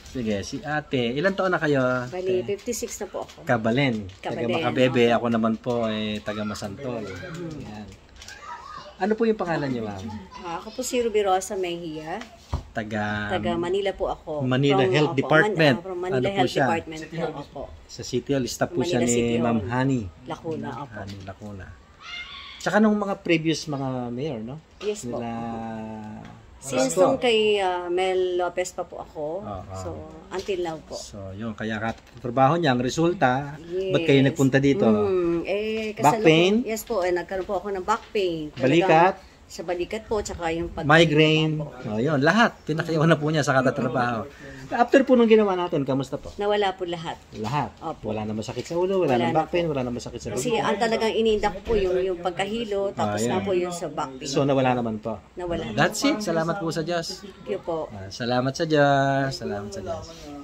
Sige, si ate. Ilan taon na kayo? Bali, 56 na po ako. Kabalen. Taga Kabalen, Makabebe. Ako naman po, taga Masantol. Yan. Ano po yung pangalan niyo, ma'am? Ako po si Ruby Rosa Mejia. Taga Manila po ako. Manila Health Department. From Manila Ano po Health siya? Department po ako. Sa City Hall. Staff po siya Manila ni City Hall. Ma'am Hani. Lacuna, opo. Hani, Lacuna. Tsaka nung mga previous mga mayor, no? Yes po. Nila... Since nung kay Mel Lopez pa po ako. So, until now po. So, yun. Kaya katrabaho niya, ang resulta, Yes. ba't kayo nagpunta dito? Back pain? Yes po, nagkaroon po ako ng back pain. Balikat? Sa balikat po, tsaka yung Migraine. O, yun. Lahat. Pinakaiwan na po niya sa katatrabaho. After po nung ginawa natin, kamusta po? Nawala po lahat. Lahat. Opo. Wala na masakit sa ulo, wala, Wala na na back pain, wala na masakit sa Kasi ulo. ang talagang iniinda ko po yung pagkahilo, tapos yan. na po yung sa back pain. So, nawala naman po. Nawala na. That's it. Salamat po sa Diyos. Thank you po. Salamat sa Diyos. Salamat sa Diyos.